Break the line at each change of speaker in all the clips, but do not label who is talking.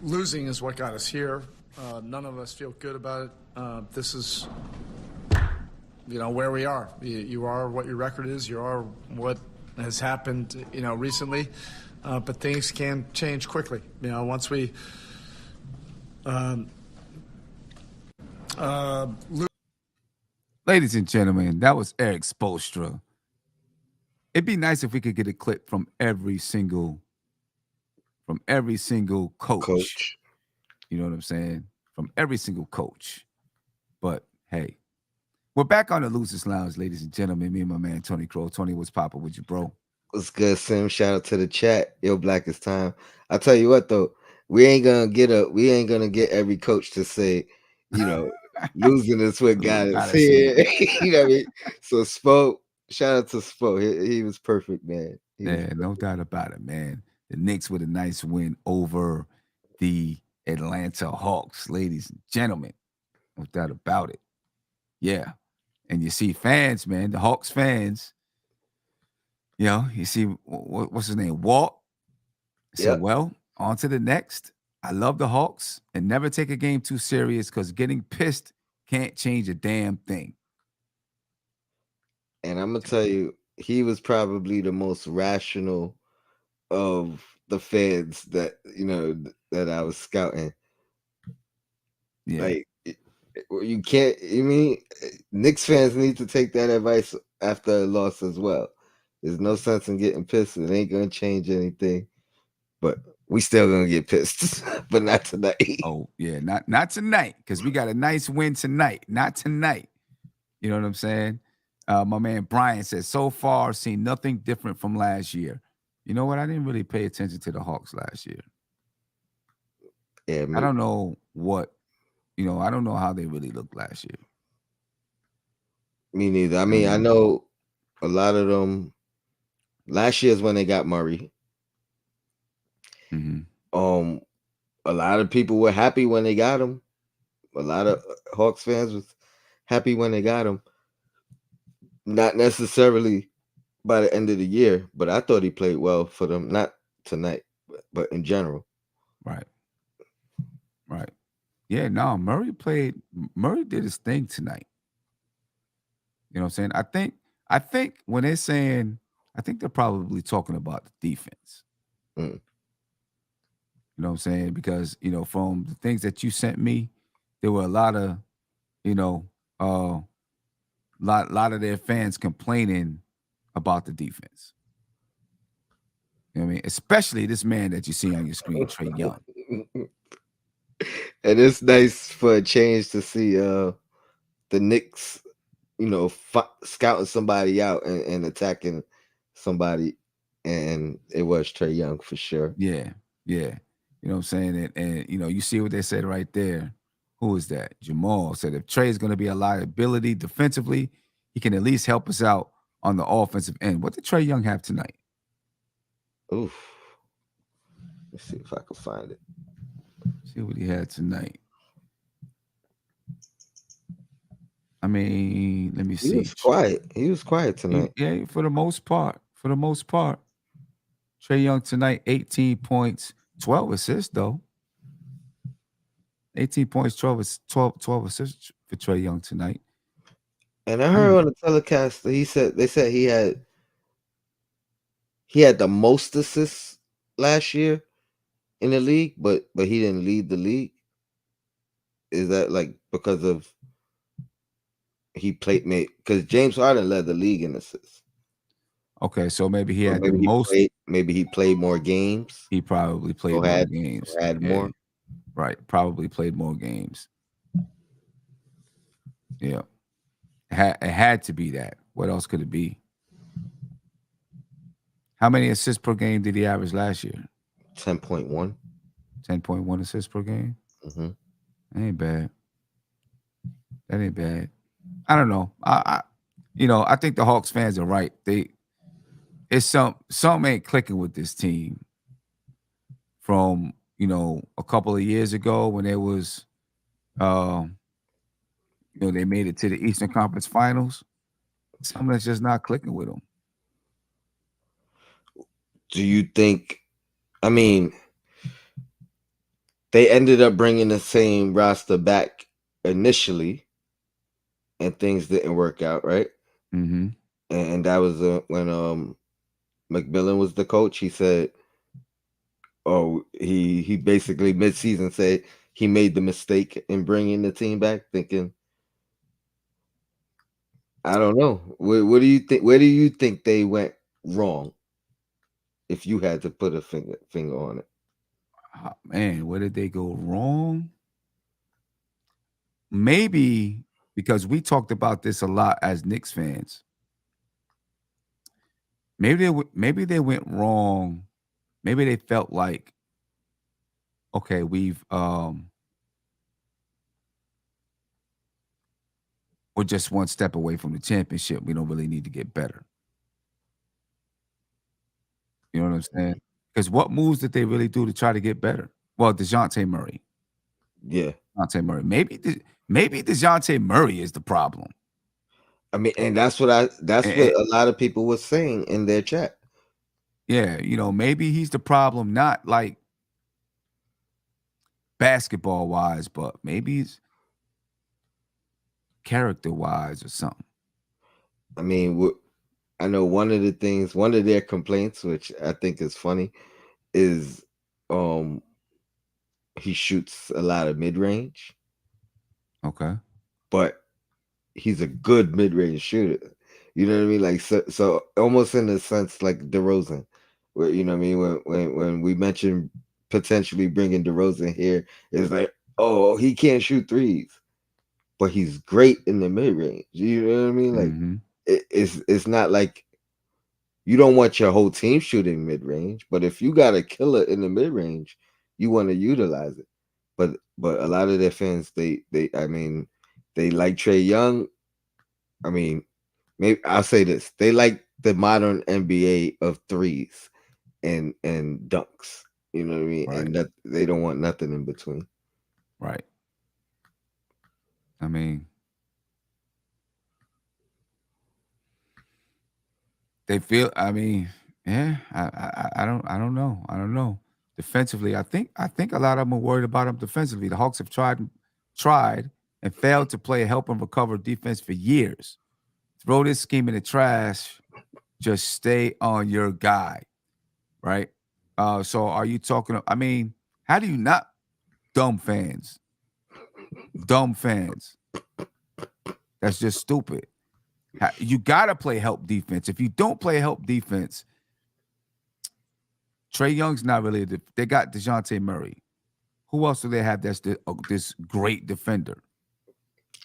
Losing is what got us here. None of us feel good about it. This is, where we are. You are what your record is. You are what has happened, recently. But things can change quickly. Once we lose.
Ladies and gentlemen, that was Eric Spoelstra. It'd be nice if we could get a clip from every single coach. You know what I'm saying? From every single coach. But hey, we're back on the Losers Lounge, ladies and gentlemen. Me and my man Tony Crow. Tony, what's poppin' with you, bro?
What's good, Sim? Shout out to the chat. Yo, Blackest Time. I'll tell you what though, we ain't gonna get every coach to say, losing is what got us here. You know what I mean? So shout out to Spo. He was perfect, man.
No doubt about it, man. The Knicks with a nice win over the Atlanta Hawks, ladies and gentlemen. No doubt about it. Yeah. And you see fans, man, the Hawks fans, you see, what's his name? Walt. So, well, on to the next. I love the Hawks and never take a game too serious because getting pissed can't change a damn thing.
And I'm going to tell you, he was probably the most rational of the fans that, that I was scouting.
Yeah.
Like, you can't, Knicks fans need to take that advice after a loss as well. There's no sense in getting pissed. It ain't going to change anything. But we still going to get pissed, but not tonight.
Oh, yeah, not tonight, because we got a nice win tonight. Not tonight. You know what I'm saying? My man Brian says, so far, seen nothing different from last year. You know what? I didn't really pay attention to the Hawks last year.
Yeah,
I don't know what, I don't know how they really looked last year.
Me neither. I mean, I know a lot of them. Last year is when they got Murray.
Mm-hmm.
A lot of people were happy when they got him. A lot of Hawks fans was happy when they got him. Not necessarily by the end of the year, but I thought he played well for them. Not tonight, but in general.
Right. Yeah, no, Murray did his thing tonight. You know what I'm saying? I think when they're saying, I think they're probably talking about the defense.
Mm.
You know what I'm saying? Because, from the things that you sent me, there were a lot of, lot of their fans complaining about the defense. You know what I mean? Especially this man that you see on your screen, Trae Young.
And it's nice for a change to see the Knicks, scouting somebody out and attacking somebody. And it was Trae Young for sure.
Yeah. You know what I'm saying? And you see what they said right there. Who is that? Jamal said if Trae is going to be a liability defensively, he can at least help us out on the offensive end. What did Trae Young have tonight?
Oof. Let's see if I can find it.
See what he had tonight. I mean, let me see.
He was quiet tonight.
Yeah, for the most part. Trae Young tonight, 18 points, 12 assists, though. 18 points, 12 assists for Trae Young tonight.
And I heard on the telecast that they said he had the most assists last year in the league, but he didn't lead the league. Is that like because of he played because James Harden led the league in assists?
Okay, so maybe he had the most.
Maybe he played more games.
He probably played more games.
Had more.
Right, probably played more games. Yeah, it had to be that. What else could it be? How many assists per game did he average last year?
10.1.
10.1 assists per game.
Mm-hmm.
That ain't bad. I don't know. I think the Hawks fans are right. It's some ain't clicking with this team from a couple of years ago when there was they made it to the Eastern Conference Finals. Something that's just not clicking with them.
Do you think? I mean, they ended up bringing the same roster back initially, and things didn't work out, right?
Mm-hmm.
And that was when McMillan was the coach. He said, "Oh, he basically mid-season said he made the mistake in bringing the team back, thinking." I don't know. What do you think? Where do you think they went wrong? If you had to put a finger on it,
Oh, man, where did they go wrong? Maybe because we talked about this a lot as Knicks fans. Maybe they went wrong. Maybe they felt like, okay, we're just one step away from the championship. We don't really need to get better. You know what I'm saying? Because what moves did they really do to try to get better? Well, DeJounte Murray.
yeah.
DeJounte Murray. Maybe DeJounte Murray is the problem.
I mean, and that's what
And,
a lot of people were saying in their chat.
yeah, maybe he's the problem, not like basketball wise, but maybe it's character wise or something.
I mean, I know one of their complaints, which I think is funny, is um he shoots a lot of mid range,
Okay.
but he's a good mid range shooter. You know what I mean? Like so almost in a sense like DeRozan, where you know what I mean when we mentioned potentially bringing DeRozan here, it's like, oh, he can't shoot threes, but he's great in the mid range. You know what I mean? Like
Mm-hmm.
it's not like you don't want your whole team shooting mid range, but if you got a killer in the mid range, you want to utilize it. But a lot of their fans, they I mean, they like Trey Young. I mean, maybe I'll say this: they like the modern NBA of threes and dunks. You know what I mean?
Right.
And that they don't want nothing in between.
Right. I mean, they feel. I mean, yeah. I don't know. I don't know. Defensively, I think a lot of them are worried about him defensively. The Hawks have tried and failed to play a help and recover defense for years. Throw this scheme in the trash. Just stay on your guy, right? So are you talking? I mean, how do you not dumb fans? Dumb fans. That's just stupid. You gotta play help defense. If you don't play help defense, Trey Young's not really. They got DeJounte Murray. Who else do they have that's this great defender?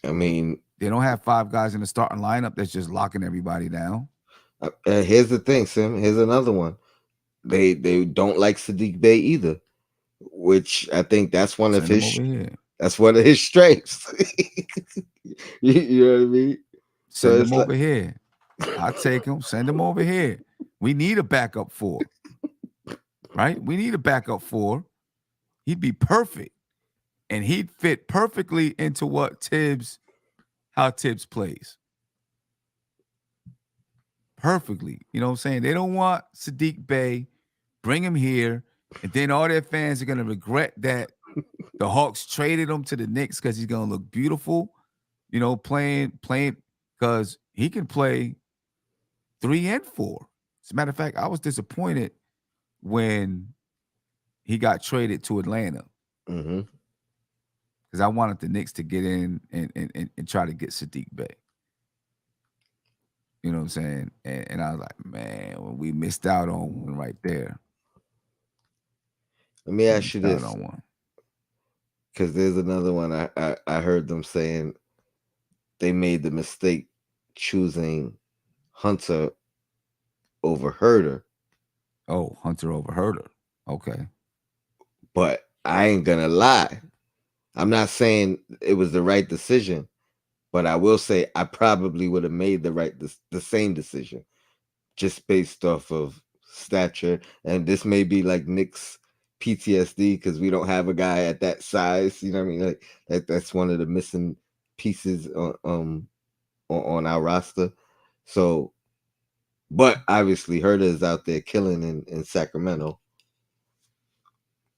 I mean,
They don't have five guys in the starting lineup that's just locking everybody down.
here's the thing, Sim. Here's another one. They don't like Sadiq Bey either, which I think
Send them over here.
that's one of his strengths. You know what I mean? So
Send
it's
them
like,
over here. I take them. Send them over here. We need a backup four, right? We need a backup four. He'd be perfect, and he'd fit perfectly into how Tibbs plays. Perfectly. You know what I'm saying? They don't want Sadiq Bey. Bring him here, and then all their fans are gonna regret that the Hawks traded him to the Knicks because he's gonna look beautiful. Playing because he can play 3 and 4. As a matter of fact, I was disappointed when he got traded to Atlanta
mhm.
because I wanted the Knicks to get in and try to get Sadiq Bey. You know what I'm saying? And I was like, man, we missed out on one right there.
Let me
We
ask you
missed out
this,
on one.
because there's another one I heard them saying they made the mistake choosing Hunter over Herder,
Oh, Hunter over Herder. Okay.
but I ain't gonna lie. I'm not saying it was the right decision, but I will say I probably would have made the same decision just based off of stature. And this may be like Nick's PTSD because we don't have a guy at that size. You know what I mean? Like that's one of the missing pieces on our roster. So, but obviously Herder is out there killing in Sacramento.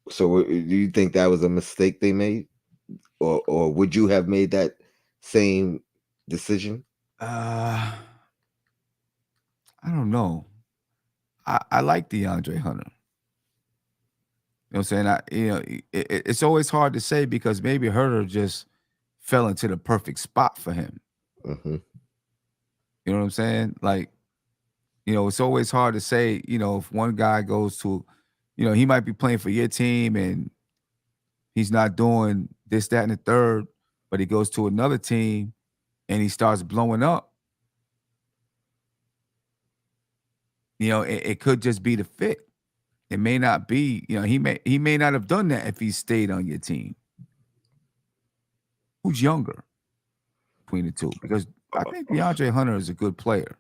So do you think that was a mistake they made, or would you have made that same decision?
I don't know. I like DeAndre Hunter. You know what I'm saying? It's always hard to say because maybe Herter just fell into the perfect spot for him.
Hmm.
You know what I'm saying? Like, it's always hard to say, if one guy goes to, he might be playing for your team and he's not doing this, that, and the third, but he goes to another team and he starts blowing up. It could just be the fit. It may not be, he may not have done that if he stayed on your team. Who's younger between the two? Because I think DeAndre Hunter is a good player.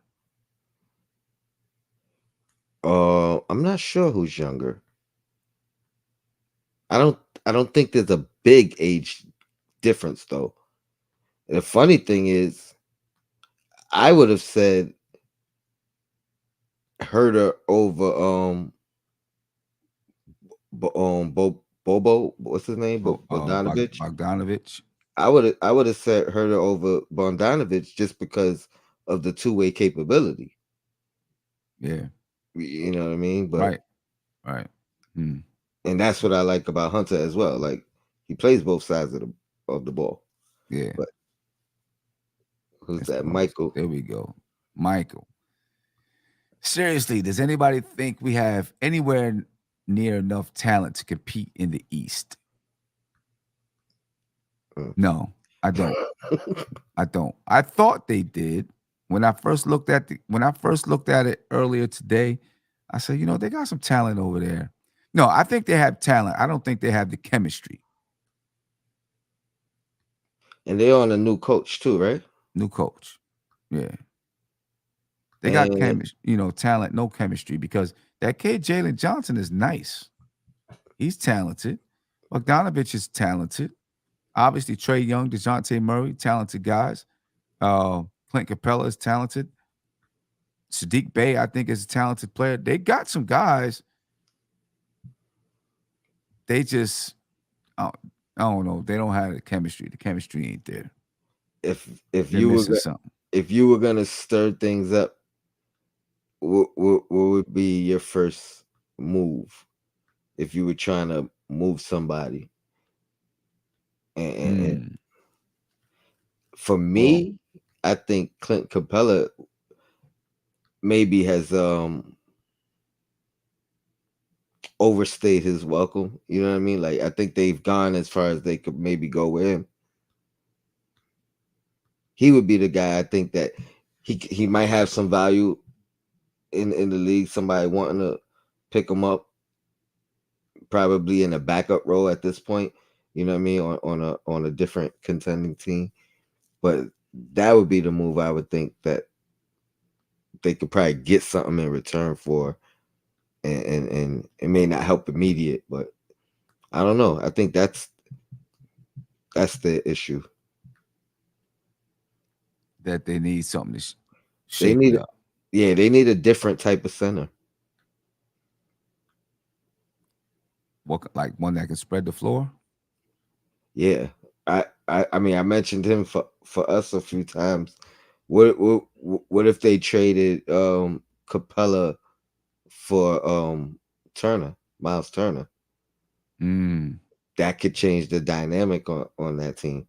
I'm not sure who's younger. I don't think there's a big age difference though. The funny thing is, I would have said Herder over Bobo, what's his name? Bogdanovich.
Bogdanovich.
I would have said Herder over Bogdanovich just because of the two-way capability.
Yeah.
You know what I mean? But
Right. Hmm.
and that's what I like about Hunter as well. Like he plays both sides of the ball.
Yeah.
But who's
Let's
that?
post.
Michael.
There we go. Michael. Seriously, does anybody think we have anywhere near enough talent to compete in the East? No, I don't. I don't. I thought they did when I first looked at it earlier today. I said, they got some talent over there. No, I think they have talent. I don't think they have the chemistry.
And they're on a new coach too, right?
New coach. Yeah. They got
And
talent, no chemistry because that kid Jalen Johnson is nice. He's talented. Bogdanovich is talented. Obviously, Trey Young, DeJounte Murray, talented guys. Clint Capella is talented. Sadiq Bey, I think, is a talented player. They got some guys. They just, I don't know. They don't have the chemistry. The chemistry ain't there.
if
They're
you
missing
were
something.
if you were gonna stir things up, what would be your first move if you were trying to move somebody? And
Mm.
for
Well,
me, I think Clint Capella maybe has overstayed his welcome. You know what I mean? Like I think they've gone as far as they could maybe go with him. He would be the guy I think that he might have some value in the league. Somebody wanting to pick him up, probably in a backup role at this point. You know what I mean? On a different contending team. But that would be the move I would think that they could probably get something in return for, and it may not help immediate, but I don't know. I think that's the issue.
that they need something to
They
shake it
need,
up.
yeah, they need a different type of center.
What, like one that can spread the floor?
Yeah, I mean I mentioned him for us a few times. What if they traded Capella for Miles Turner?
Mm.
That could change the dynamic on that team.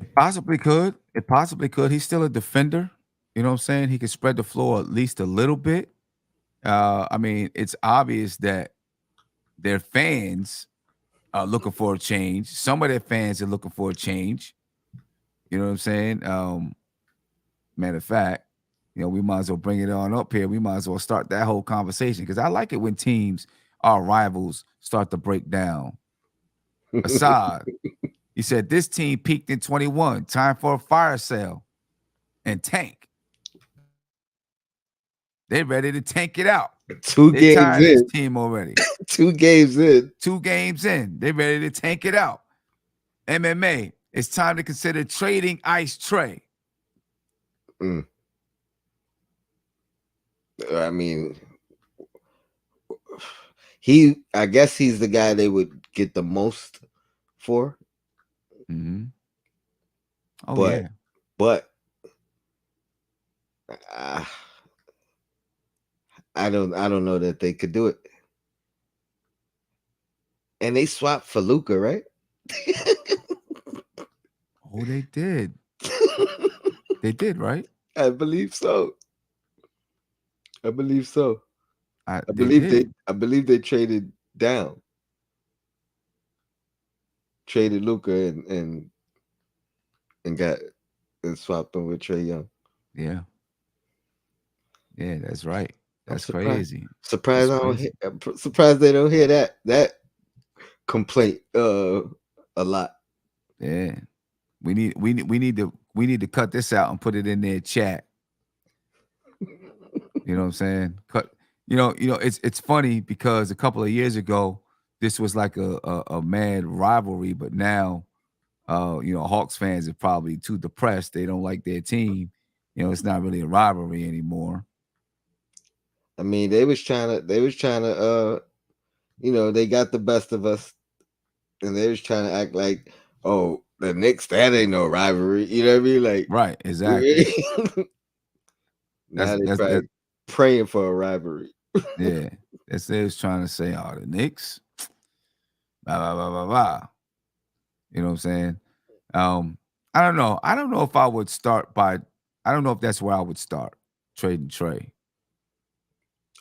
It possibly could. It possibly could. He's still a defender. You know what I'm saying? He could spread the floor at least a little bit. I mean, it's obvious that their fans are looking for a change. Some of their fans are looking for a change. You know what I'm saying? Matter of fact, we might as well bring it on up here. We might as well start that whole conversation because I like it when teams, our rivals, start to break down. Assad, he said this team peaked in 21. Time for a fire sale and tank. They're ready to tank it out.
Two
They're
games
tired of this
in.
team already.
2 games in.
2 games in. They're ready to tank it out. MMA, it's time to consider trading Ice Trey.
I mean, I guess he's the guy they would get the most for.
Mm-hmm. Oh
but
yeah.
but uh, I don't know that they could do it. And they swapped for Luca, right?
Oh, they did. They did, right?
I believe so. I believe so.
They did.
I believe they traded down, traded Luca and got and swapped him with Trey Young.
Yeah. Yeah, that's right.
I'm
That's crazy.
surprised
That's
I don't
crazy.
surprised they don't hear that complaint a lot.
Yeah. We need to cut this out and put it in their chat. You know what I'm saying? It's funny because a couple of years ago, this was like a mad rivalry, but now Hawks fans are probably too depressed. They don't like their team. It's not really a rivalry anymore.
I mean, they was trying to they got the best of us, and they was trying to act like, oh, the Knicks, that ain't no rivalry. You know what I mean? Like,
Right, exactly.
now
That's
they
that's that
probably praying for a rivalry.
yeah. That's they was trying to say, oh, the Knicks, blah blah blah blah blah. You know what I'm saying? Um, I don't know. I don't know if I would start by. I don't know if that's where I would start trading Trey.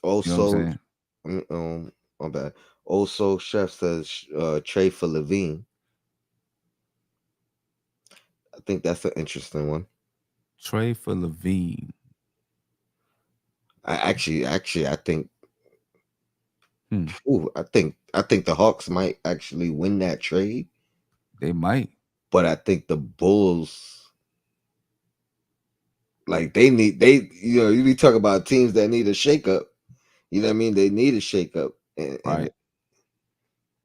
You know what I'm
Also,
saying?
my bad. Also, Chef says trade for Levine. I think that's an interesting one.
Trey for Levine.
I actually, I think,
Hmm.
I think the Hawks might actually win that trade,
They might.
but I think the Bulls, like you be talking about teams that need a shakeup. You know what I mean? They need a shakeup, and
Right.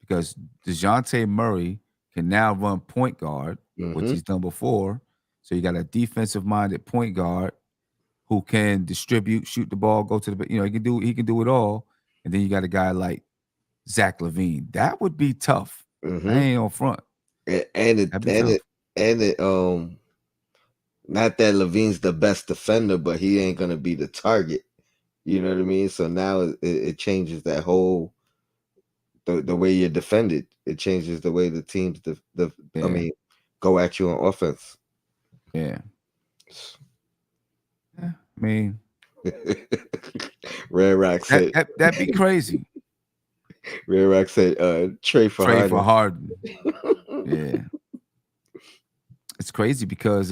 Because DeJounte Murray can now run point guard, which
mm-hmm,
he's done before. So you got a defensive minded point guard who can distribute, shoot the ball, go to the he can do it all. And then you got a guy like Zach Levine. That would be tough. I
mm-hmm,
ain't on front.
and it
That'd be
and
tough.
it and it not that Levine's the best defender, but he ain't gonna be the target. You know what I mean? So now it changes that whole the way you're defended. It changes the way the teams I
Yeah.
mean go at you on offense.
Yeah. Yeah. I mean,
Red Rock
that
said
that that'd be crazy.
Red Rock said Trey for
Trade for
Harden.
Harden. Yeah. It's crazy because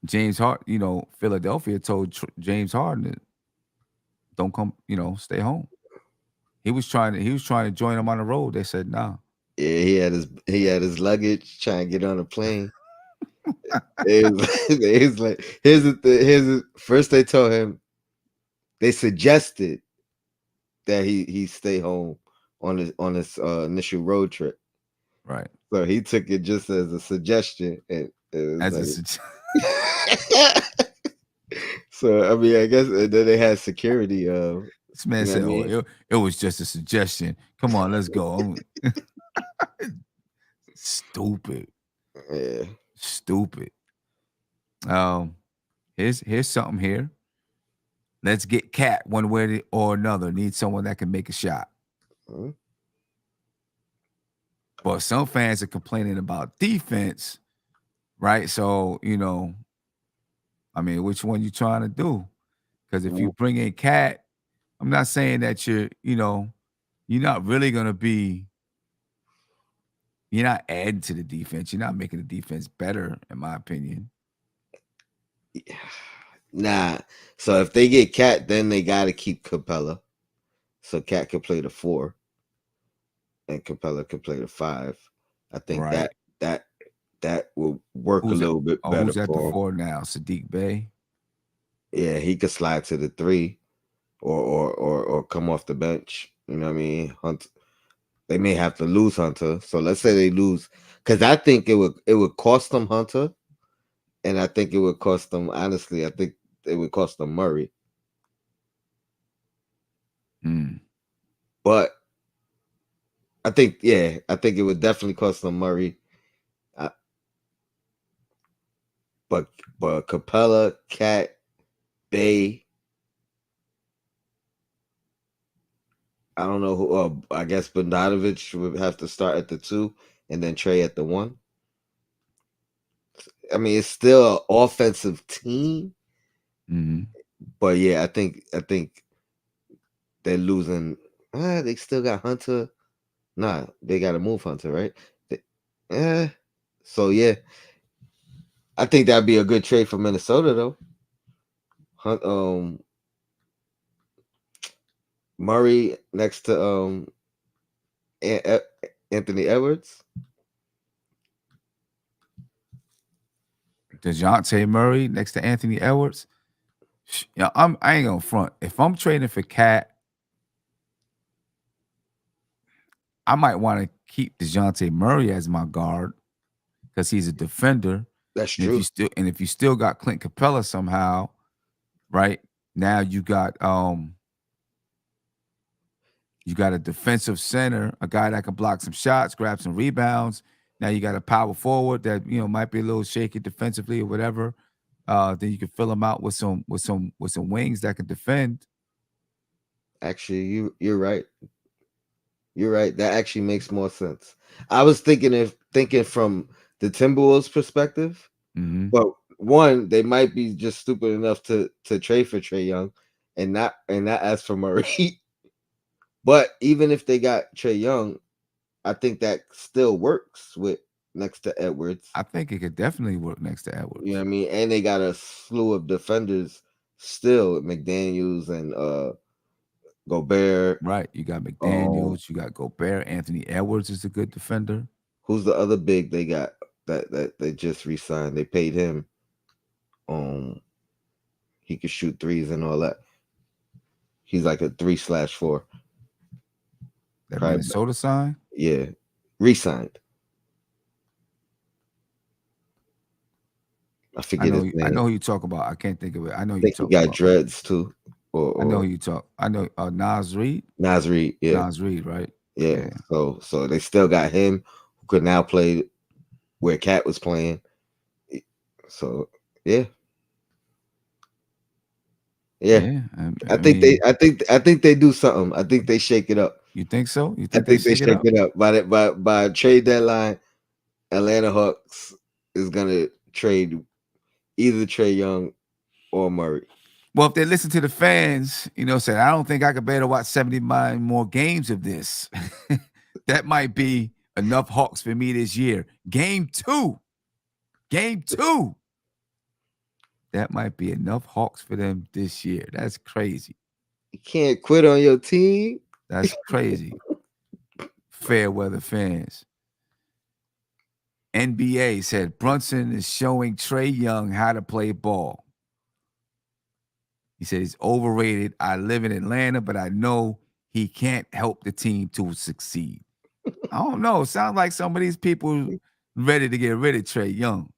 James Harden, Philadelphia told James Harden that don't come, stay home. He was trying to join them on the road. They said, nah.
Yeah, he had his luggage trying to get on a plane. It was like first they told him they suggested that he stay home on his initial road trip.
Right.
So he took it just as a suggestion, and it was
As a
like. So I mean, I guess then they had security.
this man
You know what I
said, oh,
mean?
it was just a suggestion. Come on, let's go. Stupid.
Yeah.
Stupid. Um, here's something here. Let's get Cat one way or another. Need someone that can make a shot.
Mhm.
But some fans are complaining about defense, right? So, I mean, which one you trying to do? Because if you bring in Cat, I'm not saying that you're not really gonna be. You're not adding to the defense. You're not making the defense better, in my opinion.
Nah. So if they get Cat, then they got to keep Capella. So Cat can play the 4, and Capella can play the 5. I think
Right.
that will work a
Who's at,
little bit
oh,
better
who's at the
for him.
4 now? Sadiq Bey.
Yeah, he could slide to the 3, or come off the bench. You know what I mean? Hunt. They may have to lose Hunter. So let's say they lose, because I think it would cost them Hunter, and I think it would cost them. Honestly, I think it would cost them Murray. But I think it would definitely cost them Murray. Uh, but Capella, Cat, Bay. I don't know who. I guess Bogdanovich would have to start at the 2, and then Trey at the 1. I mean, it's still an offensive team, but yeah, I think they're losing. They still got Hunter. Nah, they got to move Hunter, right? So yeah, I think that'd be a good trade for Minnesota though. Murray next to Anthony Edwards.
DeJounte Murray next to Anthony Edwards. Yeah, I ain't gonna front. If I'm trading for Cat, I might want to keep DeJounte Murray as my guard because he's a defender.
That's true.
If you still got Clint Capella somehow, right? Now you got a defensive center, a guy that can block some shots, grab some rebounds. Now you got a power forward that might be a little shaky defensively or whatever. Then you can fill him out with some wings that can defend.
Actually, you're right. You're right. That actually makes more sense. I was thinking from the Timberwolves perspective, but one, they might be just stupid enough to trade for Trae Young and not ask for Murray. But even if they got Trae Young, I think that still works with next to Edwards.
I think it could definitely work next to Edwards.
You know what I mean? And they got a slew of defenders still, McDaniels and Gobert.
Right. You got McDaniels, you got Gobert. Anthony Edwards is a good defender.
Who's the other big they got that they just re-signed? They paid him. He could shoot threes and all that. He's like a 3/4.
That Minnesota sign?
Yeah. Re-signed. I forget his name.
I know who you talk about. I can't think of it. I know
I think
you
he got dreads too.
I know who you talk. I know Nas Reed.
Nas Reed, yeah.
Nas Reed, right?
Yeah. So they still got him who could now play where Cat was playing. So yeah. Yeah. I think they do something. I think they shake it up.
You think so? You
think they shake it up? By trade deadline, Atlanta Hawks is gonna trade either Trae Young or Murray.
Well, if they listen to the fans, say, I don't think I could bear to watch 79 more games of this. That might be enough Hawks for me this year. Game two. That might be enough Hawks for them this year. That's crazy.
You can't quit on your team.
That's crazy. Fair weather fans. NBA said Brunson is showing Trae Young how to play ball. He said he's overrated. I live in Atlanta, but I know he can't help the team to succeed. I don't know. Sounds like some of these people ready to get rid of Trae Young.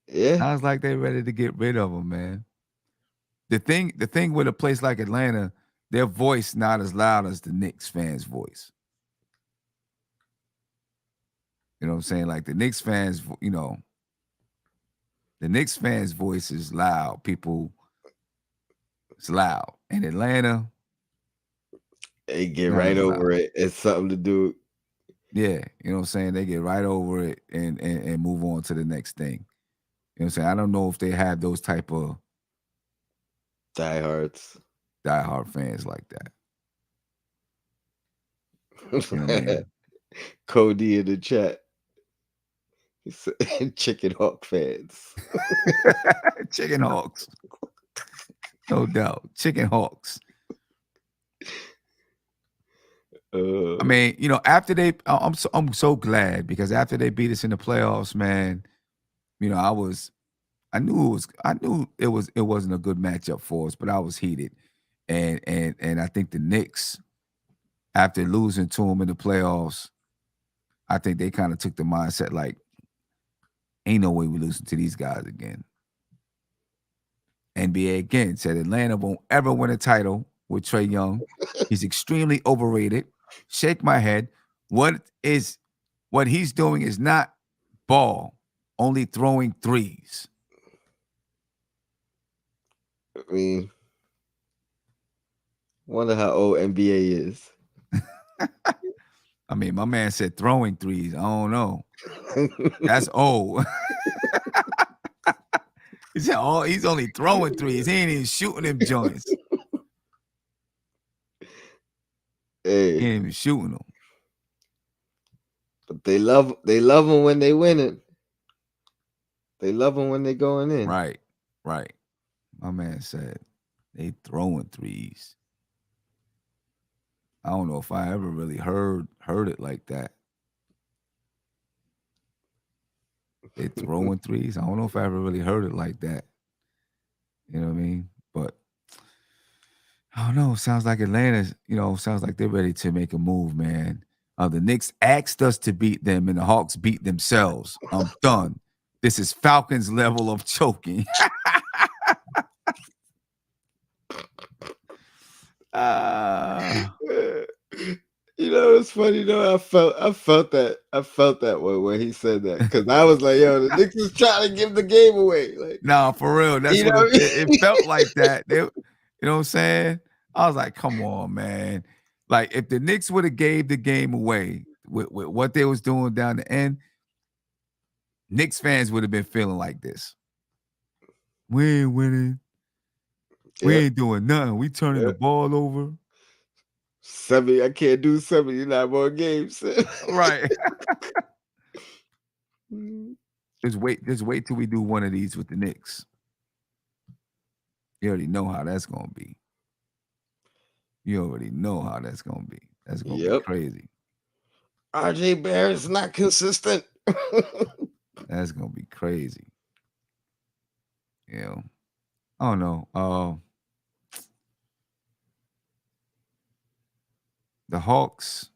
Yeah.
Sounds like they're ready to get rid of him, man. The thing with a place like Atlanta, their voice not as loud as the Knicks fans' voice. You know what I'm saying? Like the Knicks fans, the Knicks fans' voice is loud. It's loud. In Atlanta,
they get right over it. It's something to do.
Yeah, you know what I'm saying? They get right over it and move on to the next thing. You know what I'm saying? I don't know if they have those type of
diehard
fans like that. You know what I mean?
Cody in the chat. Chicken Hawk fans.
Chicken Hawks. No doubt. Chicken Hawks. I mean, after I'm so glad because after they beat us in the playoffs, man, I knew it wasn't a good matchup for us, but I was heated. And I think the Knicks, after losing to them in the playoffs, I think they kind of took the mindset like, ain't no way we losing to these guys again. NBA again said Atlanta won't ever win a title with Trae Young. He's extremely overrated. Shake my head. What he's doing is not ball, only throwing threes.
I mean, wonder how old NBA is.
I mean, my man said throwing threes. I don't know. That's old. He said, "Oh, he's only throwing threes. He ain't even shooting them joints.
Hey,
He ain't even shooting them."
but they love them when they winning. They love them when they going in.
Right. My man said they throwing threes. I don't know if I ever really heard it like that. They throwing threes. I don't know if I ever really heard it like that. You know what I mean? But I don't know. Sounds like Atlanta's, sounds like they're ready to make a move, man. The Knicks asked us to beat them, and the Hawks beat themselves. I'm done. This is Falcons level of choking.
It's funny though. I felt that way when he said that, because I was like, "Yo, the Knicks is trying to give the game away." Like,
nah, for real. That's what
what I mean?
it felt like. That you know what I'm saying? I was like, "Come on, man!" Like if the Knicks would have gave the game away with what they was doing down the end, Knicks fans would have been feeling like this. We ain't winning. We ain't doing nothing. We turning the ball over.
70. I can't do 79 more games.
Right. Just wait till we do one of these with the Knicks. You already know how that's gonna be. That's gonna be crazy.
RJ Barrett's not consistent.
That's gonna be crazy. I don't know. The Hawks.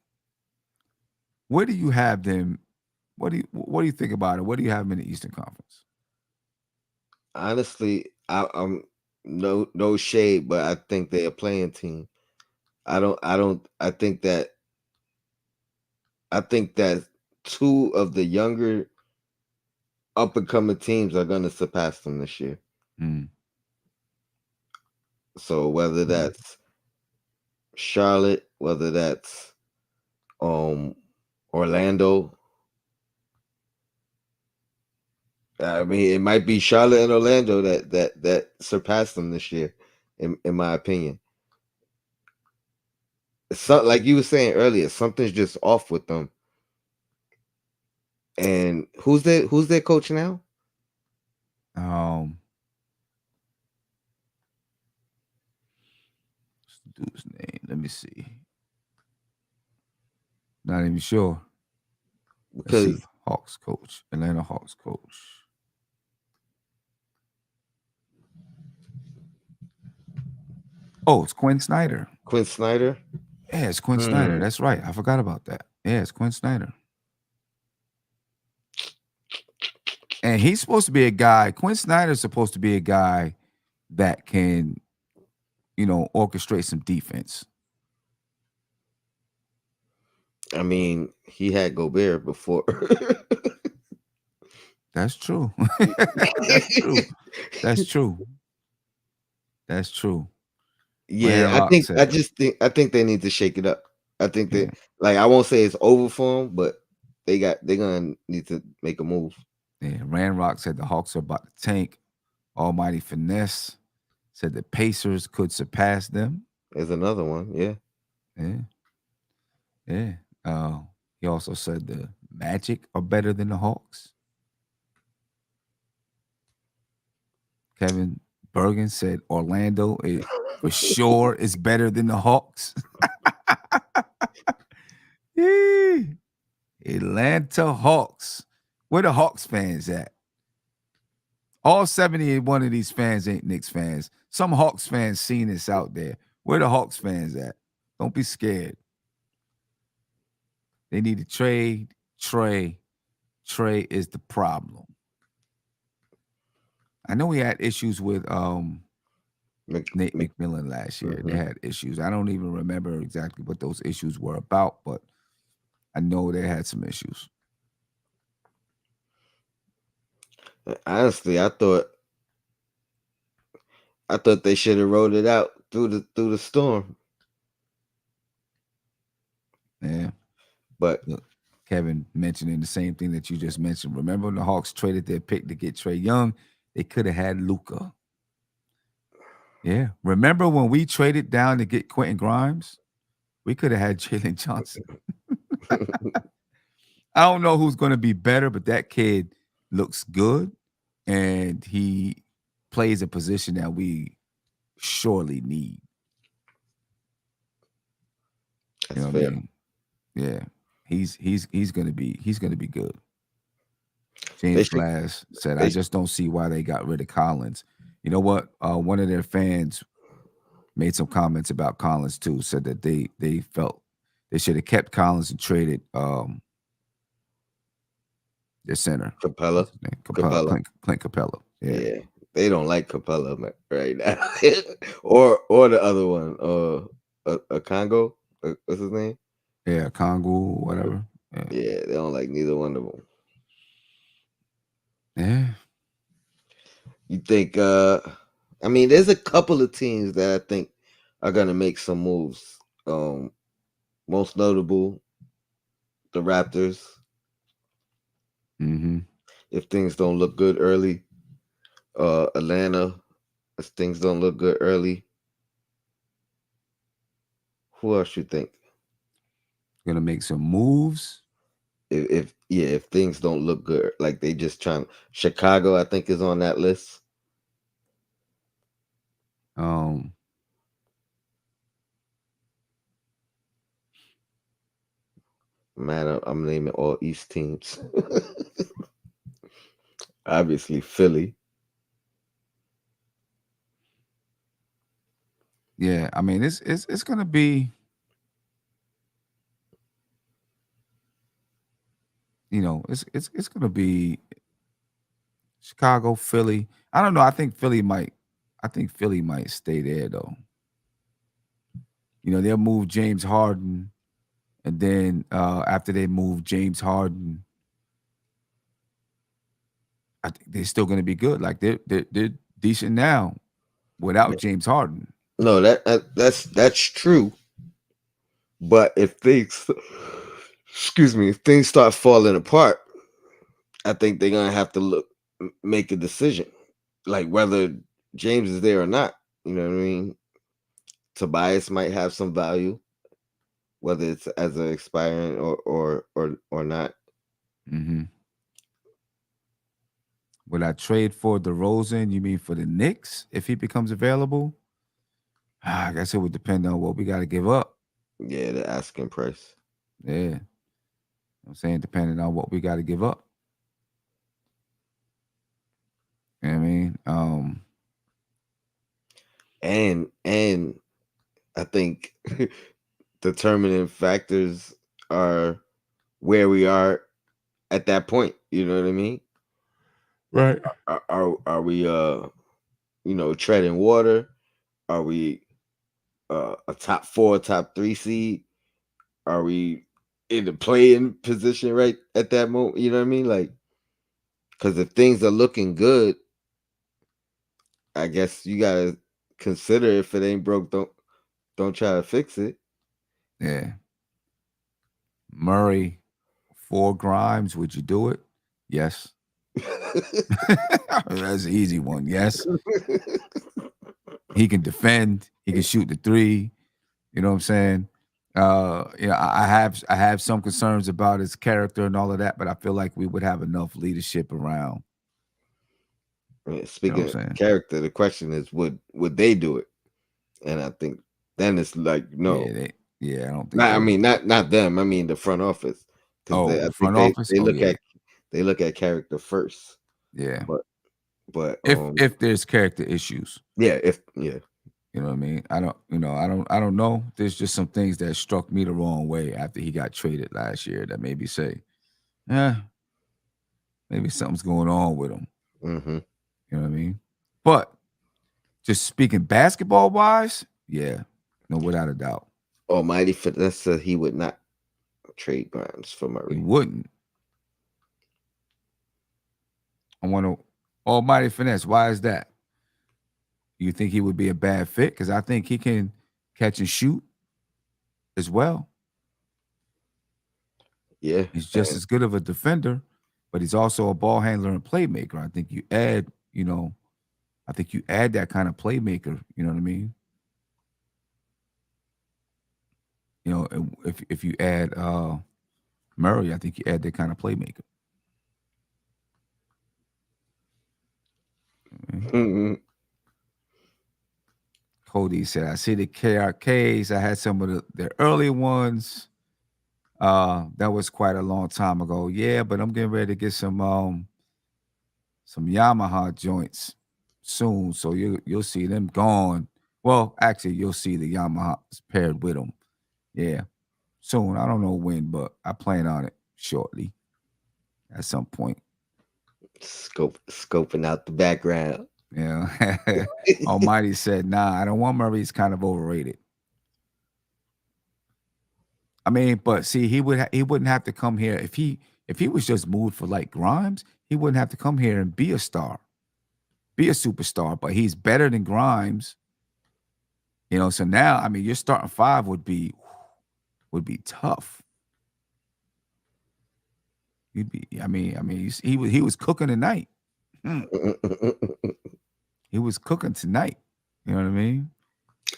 Where do you have them? What do you think about it? What do you have them in the Eastern Conference?
Honestly, I'm no shade, but I think they're a playing team. I think that two of the younger up and coming teams are going to surpass them this year. So whether that's Charlotte, whether that's Orlando, I mean, it might be Charlotte and Orlando that surpassed them this year, in my opinion. So, like you were saying earlier, something's just off with them. And who's their coach now?
Dude's name. Let me see. Not even sure. Let's see. Hawks coach. Atlanta Hawks coach. Oh, it's Quinn Snyder.
Quinn Snyder?
Yeah, it's Quinn Snyder. That's right. I forgot about that. Yeah, it's Quinn Snyder. And he's supposed to be a guy. Quinn Snyder's supposed to be a guy that can, orchestrate some defense.
I mean, he had Gobert before.
That's true. That's true.
Yeah, I think they need to shake it up. I think that, like, I won't say it's over for them, but they're gonna need to make a move.
Yeah, Randrock said the Hawks are about to tank. Almighty Finesse said the Pacers could surpass them.
There's another one, yeah.
He also said the Magic are better than the Hawks. Kevin Bergen said Orlando for sure is better than the Hawks. Atlanta Hawks. Where the Hawks fans at? All 71 of these fans ain't Knicks fans. Some Hawks fans seen this out there. Where the Hawks fans at? Don't be scared. They need to trade Trae. Trae is the problem. I know we had issues with Nate McMillan last year. They had issues. I don't even remember exactly what those issues were about, but I know they had some issues.
Honestly, I thought they should have rolled it out through the storm.
Yeah.
But
Look, Kevin mentioning the same thing that you just mentioned. Remember when the Hawks traded their pick to get Trae Young? They could have had Luka. Yeah. Remember when we traded down to get Quentin Grimes? We could have had Jalen Johnson. I don't know who's going to be better, but that kid looks good, and he plays a position that we surely need.
That's fair.
I mean? Yeah. He's gonna be good. James Glass said, I just don't see why they got rid of Collins. You know what? One of their fans made some comments about Collins too, said that they felt they should have kept Collins and traded their center.
Capella.
Clint Capella.
Yeah. They don't like Capella right now. or the other one, a Congo. What's his name?
Yeah, Congo, whatever.
Yeah, they don't like neither one of them.
Yeah.
You think I mean, there's a couple of teams that I think are gonna make some moves. Most notable, the Raptors.
Mm-hmm.
If things don't look good early, Atlanta. If things don't look good early, who else you think?
Gonna make some moves.
If things don't look good, like they just trying. Chicago, I think, is on that list. Man, I'm naming all East teams. Obviously, Philly.
Yeah, I mean it's gonna be, it's gonna be Chicago, Philly. I don't know. I think Philly might stay there though. They'll move James Harden, and then after they move James Harden, I think they're still gonna be good. Like they're decent now without James Harden.
No, that's true. But if things, excuse me, if things start falling apart, I think they're gonna have to make a decision, like whether James is there or not. You know what I mean? Tobias might have some value, whether it's as an expiring or not.
Mm-hmm. Would I trade for DeRozan? You mean for the Knicks if he becomes available? I guess it would depend on what we got to give up.
Yeah, the asking price.
Yeah. I'm saying depending on what we got to give up. You know what I mean?
And I think determining factors are where we are at that point. You know what I mean?
Right.
Are we treading water? Are we a top 4, top 3 seed? Are we in the playing position right at that moment? You know what I mean? Like, because if things are looking good, I guess you gotta consider if it ain't broke, don't try to fix it.
Yeah. Murray for Grimes, would you do it? Yes. That's an easy one. Yes. He can defend. He can shoot the three. You know what I'm saying? I have some concerns about his character and all of that, but I feel like we would have enough leadership around.
Speaking of character, the question is, would they do it? And I think then it's like no.
I don't think.
I mean, not them. I mean the front office. Because
the front office.
They look at character first.
Yeah.
But
if there's character issues.
Yeah.
You know what I mean? I don't know. There's just some things that struck me the wrong way after he got traded last year that made me say, maybe something's going on with him.
Mm-hmm.
You know what I mean? But Just speaking basketball wise, yeah, no, without a doubt.
Almighty Finesse said he would not trade Grimes for
He
Murray.
wouldn't. I want to Almighty Finesse. Why is that? You think he would be a bad fit? Because I think he can catch and shoot as well.
Yeah.
He's just as good of a defender, but he's also a ball handler and playmaker. I think you add, I think you add that kind of playmaker. You know what I mean? If you add Murray, I think you add that kind of playmaker.
Mm-hmm.
Cody said, I see the KRKs. I had some of the early ones. That was quite a long time ago. Yeah, but I'm getting ready to get some Yamaha joints soon. So you'll see them gone. Well, actually, you'll see the Yamahas paired with them. Yeah, soon. I don't know when, but I plan on it shortly at some point.
Scoping out the background.
Yeah. Almighty said, nah, I don't want Murray. He's kind of overrated. I mean, but see, he wouldn't have to come here if he was just moved for like Grimes. He wouldn't have to come here and be a star, be a superstar. But he's better than Grimes. So now, I mean, your starting five would be tough. He was cooking tonight. He was cooking tonight. You know what I mean?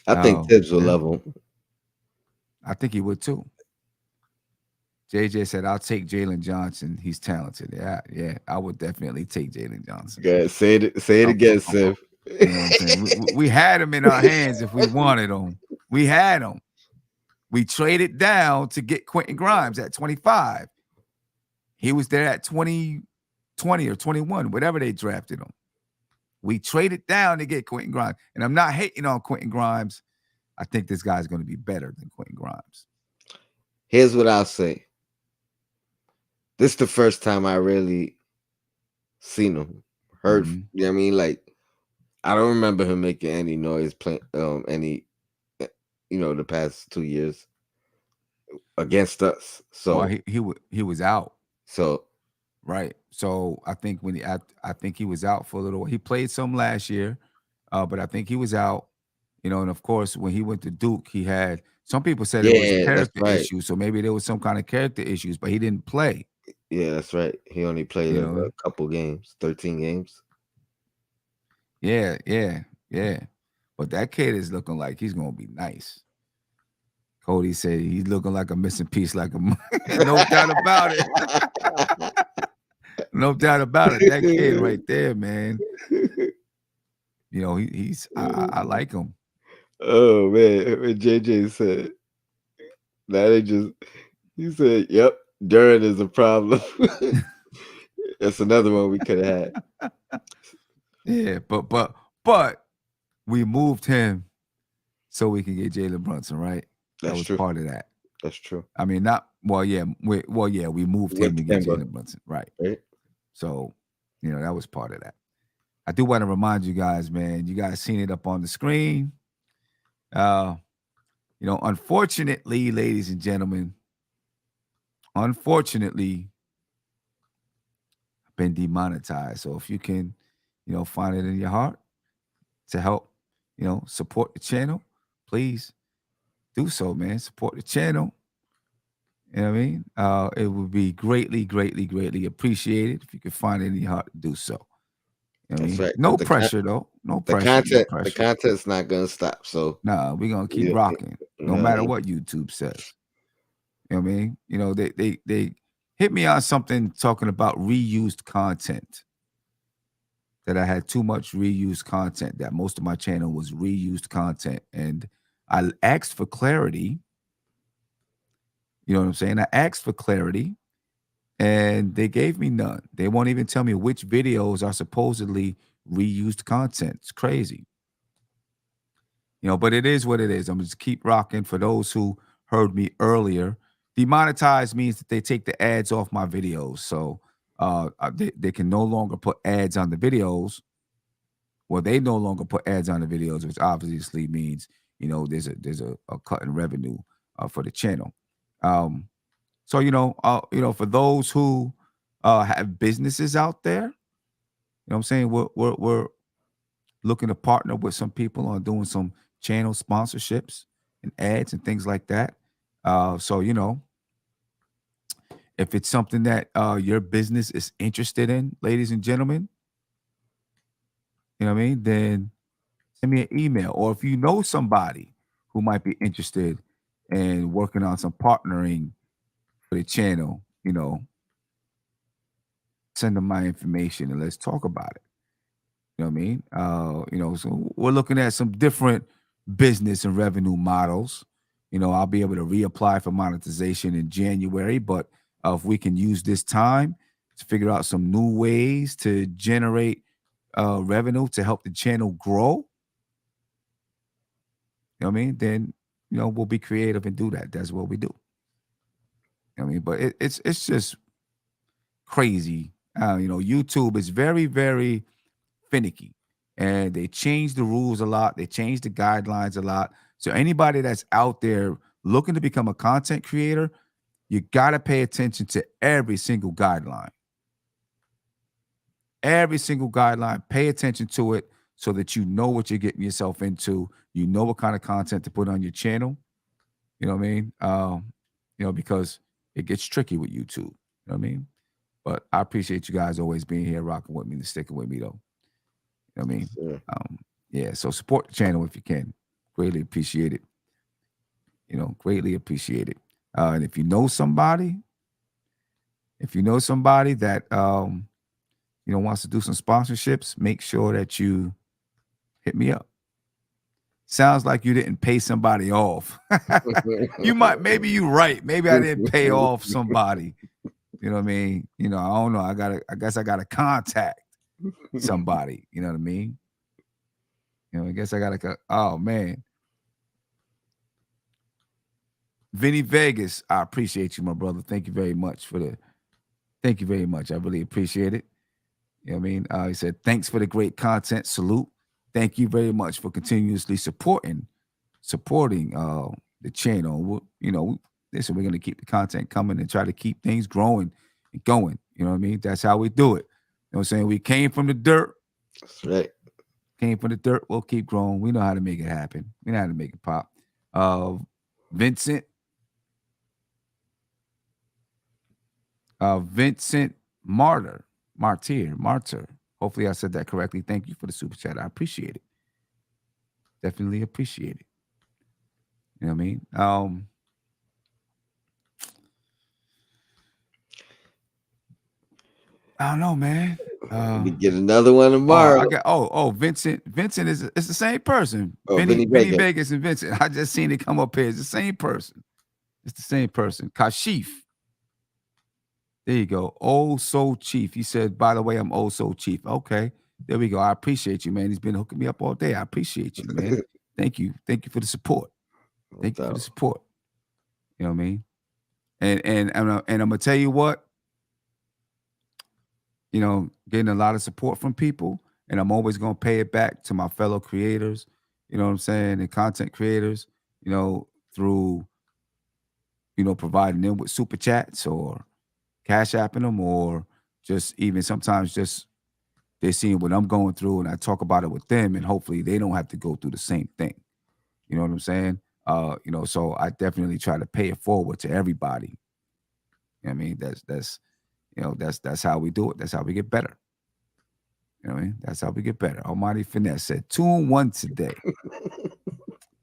I think Tibbs will love him.
I think he would too. JJ said, I'll take Jalen Johnson. He's talented. Yeah, I would definitely take Jalen Johnson.
Yeah, say it again, Sif.
You know what I'm saying? We had him in our hands if we wanted him. We had him. We traded down to get Quentin Grimes at 25. He was there at 20 or 21, whatever they drafted him. We traded down to get Quentin Grimes. And I'm not hating on Quentin Grimes. I think this guy's going to be better than Quentin Grimes.
Here's what I'll say. This is the first time I really seen him. Heard, you know what I mean? Like, I don't remember him making any noise playing the past 2 years against us. So
well, he was out.
So
right. So I think I think he was out for a little while. He played some last year, but I think he was out. And of course, when he went to Duke, he had some people said it was character issues. So maybe there was some kind of character issues, but he didn't play.
Yeah, that's right. He only played a couple games, 13 games.
Yeah. But that kid is looking like he's gonna be nice. Cody said he's looking like a missing piece, like a no doubt about it. No doubt about it. That kid right there, man. He's I like him.
Oh man, when JJ said that, he said, "Yep, Duran is a problem." That's another one we could have had.
Yeah, but we moved him so we can get Jalen Brunson, right? That was part of that.
That's true.
I mean, we moved him to get Jalen Brunson, right? So, that was part of that. I do want to remind you guys, man, you guys seen it up on the screen. Unfortunately, ladies and gentlemen, I've been demonetized. So if you can, find it in your heart to help, support the channel, please do so, man. Support the channel. You know what I mean? It would be greatly, greatly, greatly appreciated if you could find it in your heart to do so. You know what I mean?
Right.
No pressure, though. No pressure.
The content's not gonna stop. So
we're gonna keep rocking, no matter what YouTube says. You know what I mean? They hit me on something talking about reused content. That I had too much reused content, that most of my channel was reused content. And I asked for clarity. You know what I'm saying? I asked for clarity and they gave me none. They won't even tell me which videos are supposedly reused content. It's crazy. But it is what it is. I'm just keep rocking. For those who heard me earlier, demonetized means that they take the ads off my videos. So they can no longer put ads on the videos well, they no longer put ads on the videos, which obviously means there's a cut in revenue for the channel. So for those who have businesses out there, what I'm saying, we're looking to partner with some people on doing some channel sponsorships and ads and things like that. So if it's something that your business is interested in, ladies and gentlemen, you know what I mean, then send me an email. Or if you know somebody who might be interested in working on some partnering for the channel, send them my information and let's talk about it. You know what I mean? So we're looking at some different business and revenue models. I'll be able to reapply for monetization in January, but if we can use this time to figure out some new ways to generate revenue to help the channel grow, you know what I mean? Then, we'll be creative and do that. That's what we do. You know what I mean? But it's just crazy. YouTube is very, very finicky, and they change the rules a lot. They change the guidelines a lot. So anybody that's out there looking to become a content creator, you got to pay attention to every single guideline. Every single guideline, pay attention to it so that you know what you're getting yourself into. You know what kind of content to put on your channel. You know what I mean? Because it gets tricky with YouTube. You know what I mean? But I appreciate you guys always being here, rocking with me, and sticking with me, though. You know what I mean?
Sure.
Yeah, so support the channel if you can. Greatly appreciate it. Greatly appreciate it. And if you know somebody that wants to do some sponsorships, make sure that you hit me up. Sounds like you didn't pay somebody off. Maybe you're right. Maybe I didn't pay off somebody. You know what I mean? I don't know. I guess I gotta contact somebody. You know what I mean? I guess I gotta. Oh man, Vinny Vegas, I appreciate you, my brother. Thank you very much Thank you very much. I really appreciate it. You know what I mean? He said, thanks for the great content. Salute. Thank you very much for continuously supporting the channel. Listen, we're going to keep the content coming and try to keep things growing and going. You know what I mean? That's how we do it. You know what I'm saying? We came from the dirt.
That's right.
Came from the dirt. We'll keep growing. We know how to make it happen. We know how to make it pop. Vincent Martyr. Hopefully I said that correctly. Thank you for the super chat. I appreciate it. Definitely appreciate it. You know what I mean? I don't know, man.
We get another one tomorrow.
Vincent. Vincent it's the same person.
Oh,
Vinny
Vegas.
Vegas and Vincent. I just seen it come up here. It's the same person. It's the same person. Kashif. There you go. Oh, so chief. He said, by the way, I'm oh so chief. Okay. There we go. I appreciate you, man. He's been hooking me up all day. I appreciate you, man. Thank you. Thank you for the support. Thank you for the support. You know what I mean? And I'm gonna tell you what, getting a lot of support from people, and I'm always gonna pay it back to my fellow creators, you know what I'm saying, and content creators, through, providing them with super chats or cash apping them, or just even sometimes just they're seeing what I'm going through and I talk about it with them, and hopefully they don't have to go through the same thing. You know what I'm saying? So I definitely try to pay it forward to everybody. You know what I mean? That's how we do it. That's how we get better. You know what I mean? That's how we get better. Almighty Finesse said 2-1 today.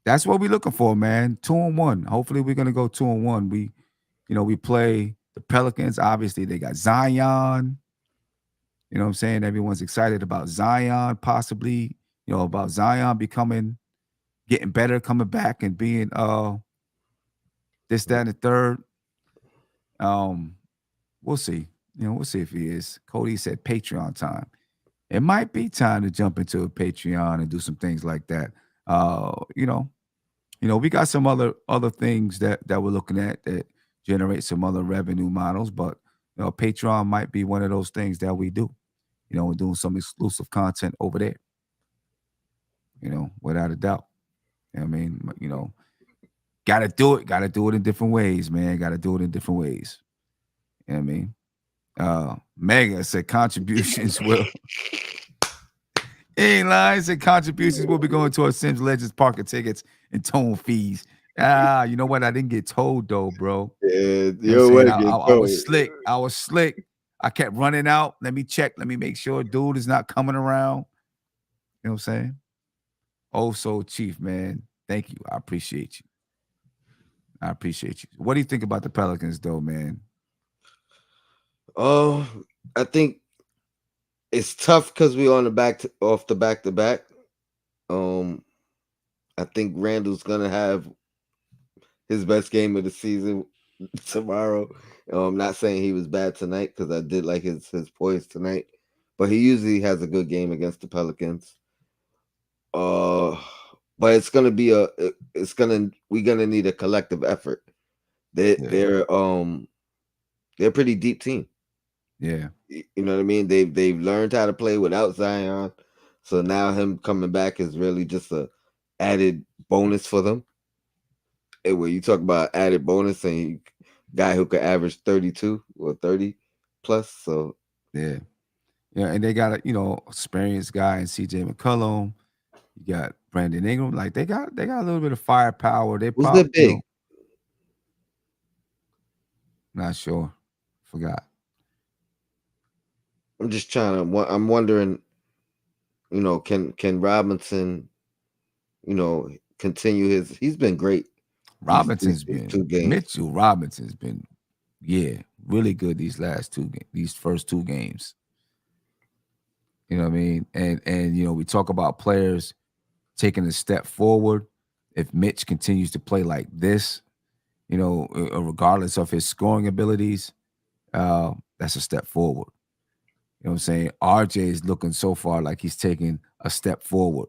That's what we're looking for, man. 2-1. Hopefully we're gonna go 2-1. We play the Pelicans. Obviously, they got Zion. You know what I'm saying? Everyone's excited about Zion, possibly, about Zion getting better, coming back and being this, that, and the third. We'll see. We'll see if he is. Cody said Patreon time. It might be time to jump into a Patreon and do some things like that. We got some other things that we're looking at that generate some other revenue models, but Patreon might be one of those things that we do. We're doing some exclusive content over there. without a doubt. You know what I mean? Gotta do it. Gotta do it in different ways, man. Gotta do it in different ways. You know what I mean? Mega said contributions will. Ain't lying. Said contributions will be going towards Sims Legends parking tickets and tone fees. You know what? I didn't get told though, bro.
Yeah,
You know what I'm
you
saying?
would
I,
get
I, I
told.
was slick. I was slick. I kept running out. Let me check. Let me make sure dude is not coming around. You know what I'm saying? Oh, so Chief, man. Thank you. I appreciate you. I appreciate you. What do you think about the Pelicans, though, man?
Oh, I think it's tough because we on off the back to back. I think Randall's gonna have his best game of the season tomorrow. I'm not saying he was bad tonight because I did like his poise tonight, but he usually has a good game against the Pelicans. But it's gonna be we're gonna need a collective effort. They're a pretty deep team.
Yeah.
You know what I mean? They've learned how to play without Zion, so now him coming back is really just a added bonus for them. And when you talk about added bonus and guy who could average 32 or 30 plus, so
yeah, and they got a experienced guy in CJ McCollum. You got Brandon Ingram. Like they got a little bit of firepower. They
who's the big?
Not sure. Forgot.
I'm just trying to. I'm wondering. Can Robinson, continue his? He's been great.
Robinson's been
2 games.
Mitchell Robinson's been really good these first 2 games. You know what I mean? And we talk about players taking a step forward. If Mitch continues to play like this, regardless of his scoring abilities, that's a step forward. You know what I'm saying? RJ is looking so far like he's taking a step forward.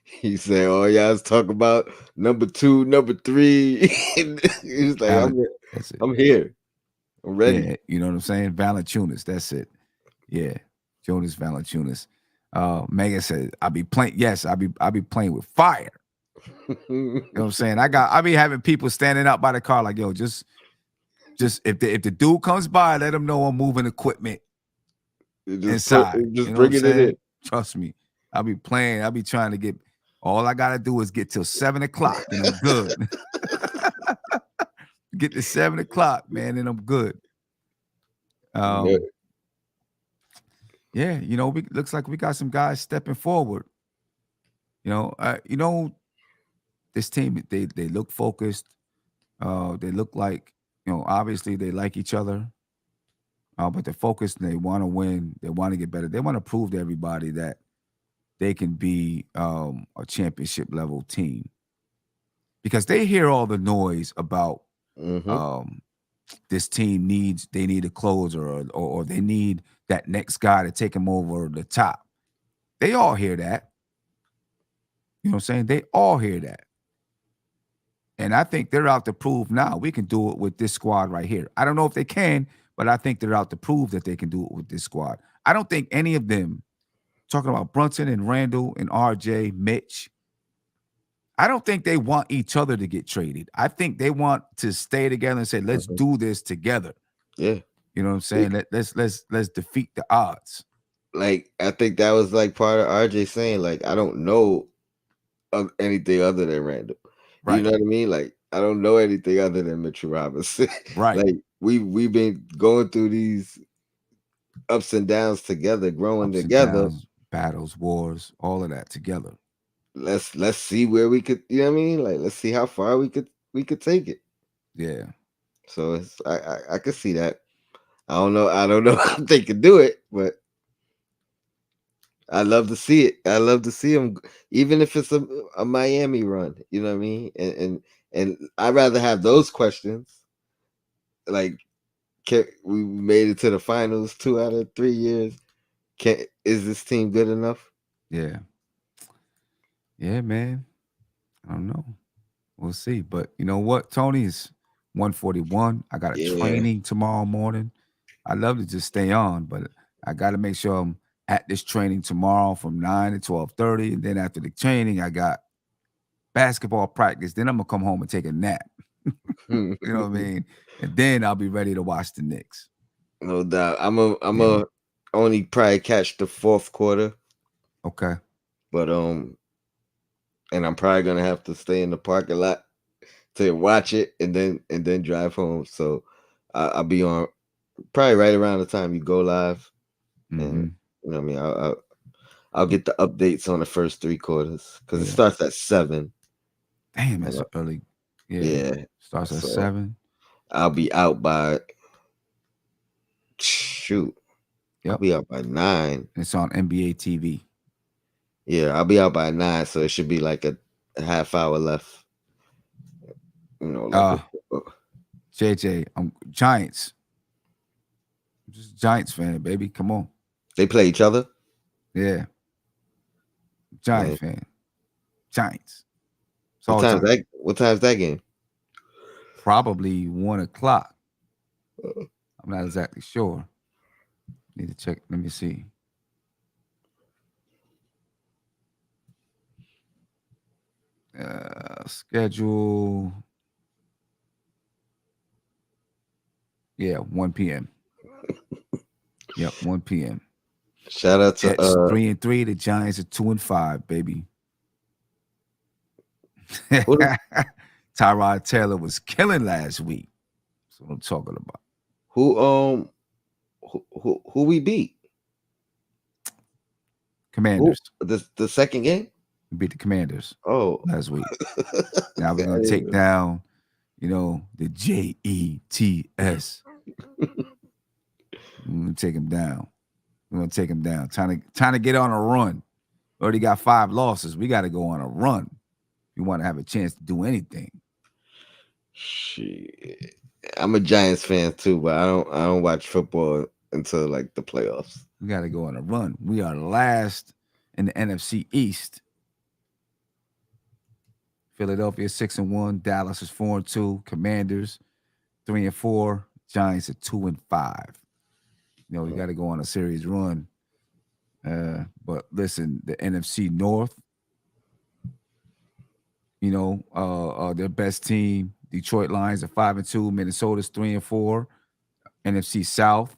He said, "Oh, y'all talk about number 2, number 3." He's like, I'm here. I'm ready.
Yeah, you know what I'm saying? Valanciunas, that's it. Yeah, Jonas Valanciunas. Megan said, "I be playing. Yes, I be playing with fire." You know what I'm saying? I be having people standing up by the car like, "Yo, just if the dude comes by, let him know I'm moving equipment inside.
Just
you know
bringing it in.
Trust me, I be playing. I be trying to get. All I gotta do is get till 7 o'clock, and I'm good. Get to 7 o'clock, man, and I'm good. Yeah, looks like we got some guys stepping forward. This team they look focused. They look like obviously they like each other. But they're focused and they want to win. They want to get better. They want to prove to everybody that they can be a championship level team. Because they hear all the noise about this team they need a closer or they need that next guy to take them over the top. They all hear that. You know what I'm saying? They all hear that. And I think they're out to prove now we can do it with this squad right here. I don't know if they can, but I think they're out to prove that they can do it with this squad. I don't think any of them, talking about Brunson and Randall and RJ, Mitch, I don't think they want each other to get traded. I think they want to stay together and say, let's do this together.
Yeah.
You know what I'm saying? Let's defeat the odds.
Like, I think that was like part of RJ saying, like, I don't know of anything other than Randall.
Right.
You know what I mean? Like, I don't know anything other than Mitchell Robinson.
Right.
Like, we've been going through these ups and downs together, growing together.
Downs, battles, wars, all of that together.
Let's see where we could, you know what I mean? Like, let's see how far we could take it.
Yeah.
So I could see that. I don't know if they could do it, but I love to see it. I love to see them, even if it's a Miami run. You know what I mean? And I'd rather have those questions. Like, we made it to the finals 2 out of 3 years. Is this team good enough?
Yeah. Yeah, man. I don't know. We'll see. But you know what, Tony? It's 1:41. I got a training tomorrow morning. I'd love to just stay on, but I got to make sure I'm at this training tomorrow from 9 to 12:30. And then after the training, I got basketball practice. Then I'm gonna come home and take a nap. You know what I mean? And then I'll be ready to watch the Knicks.
No doubt. I'm only probably catch the fourth quarter.
Okay.
But and I'm probably gonna have to stay in the parking lot to watch it and then drive home. So I'll be on probably right around the time you go live. And you know what I mean, I'll get the updates on the first 3 quarters because it starts at 7.
Damn, that's early.
Yeah.
Starts at 7.
I'll be out by I'll be out by 9.
It's on NBA TV.
Yeah, I'll be out by 9, so it should be like a half hour left. You know, like
JJ, I'm Giants. I'm just a Giants fan, baby. Come on.
They play each other?
Yeah. Giant fan. Giants.
What time's that game?
Probably 1 o'clock. I'm not exactly sure. Need to check. Let me see. Schedule. Yeah, 1 p.m. Yep, 1 p.m.
Shout out to
Jets 3-3. The Giants are 2-5, baby. Tyrod Taylor was killing last week. That's what I'm talking about.
Who we beat?
Commanders.
The second game?
We beat the Commanders.
Last
week. Now we're gonna take down, the Jets. We're gonna take them down. Trying to get on a run. Already got 5 losses. We got to go on a run. We want to have a chance to do anything.
Shit. I'm a Giants fan too, but I don't watch football until like the playoffs.
We got to go on a run. We are last in the NFC East. Philadelphia 6-1, Dallas is 4-2, Commanders 3-4, Giants are 2-5. We got to go on a series run. But listen, the NFC North, their best team, Detroit Lions are 5-2, Minnesota's 3-4. NFC South,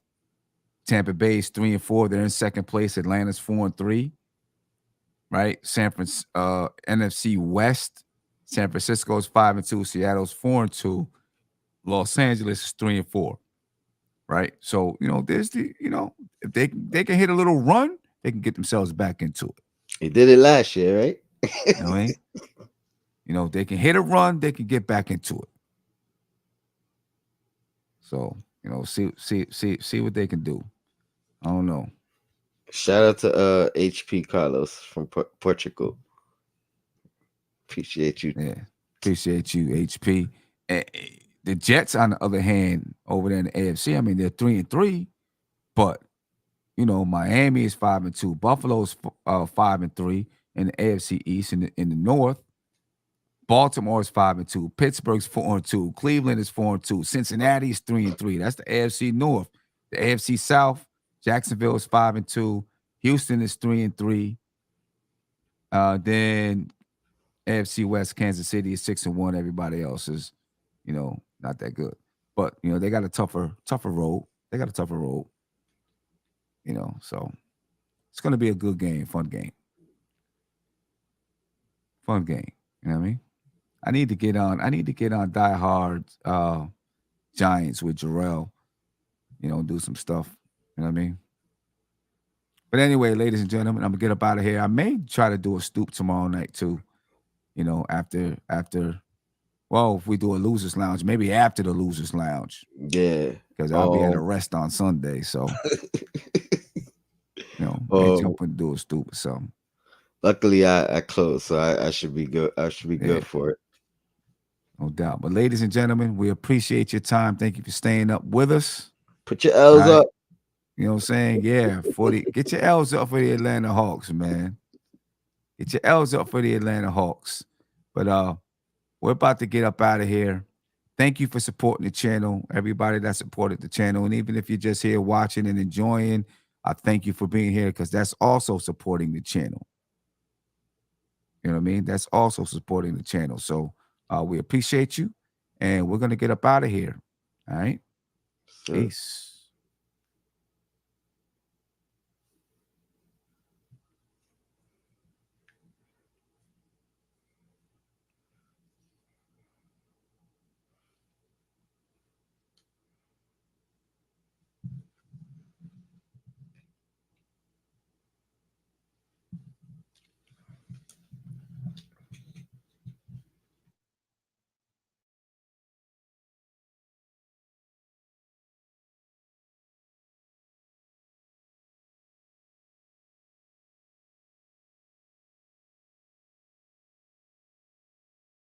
Tampa Bay is 3-4. They're in second place. Atlanta's 4-3. Right? NFC West, San Francisco is 5-2. Seattle's 4-2. Los Angeles is 3-4. Right? So, there's if they can hit a little run, they can get themselves back into it.
They did it last year, right?
If they can hit a run, they can get back into it. So, see what they can do. I don't know.
Shout out to HP Carlos from Portugal. Appreciate you.
Yeah, appreciate you, HP. The Jets, on the other hand, over there in the AFC, I mean, they're 3-3, but Miami is 5-2, Buffalo's 5-3 in the AFC East. In the North, Baltimore is 5-2, Pittsburgh's 4-2, Cleveland is 4-2, Cincinnati is 3-3. That's the AFC North. The AFC South, Jacksonville is 5-2, Houston is 3-3. Then AFC West, Kansas City is 6-1. Everybody else is, not that good. But they got a tougher road. They got a tougher road. So it's gonna be a good game, fun game. Fun game. You know what I mean? I need to get on Die Hard Giants with Jarrell, do some stuff. You know what I mean? But anyway, ladies and gentlemen, I'm gonna get up out of here. I may try to do a stoop tomorrow night too. After if we do a losers lounge, maybe after the losers lounge.
Yeah.
Because I'll be at a rest on Sunday. So may jump and do a stoop or something.
Luckily I closed, so I should be good. I should be good for it.
No doubt. But ladies and gentlemen, we appreciate your time. Thank you for staying up with us.
Put your L's up.
You know what I'm saying? Yeah. Get your L's up for the Atlanta Hawks, man. Get your L's up for the Atlanta Hawks. But we're about to get up out of here. Thank you for supporting the channel. Everybody that supported the channel. And even if you're just here watching and enjoying, I thank you for being here because that's also supporting the channel. You know what I mean? That's also supporting the channel. So we appreciate you, and we're going to get up out of here. All right?
Sure.
Peace.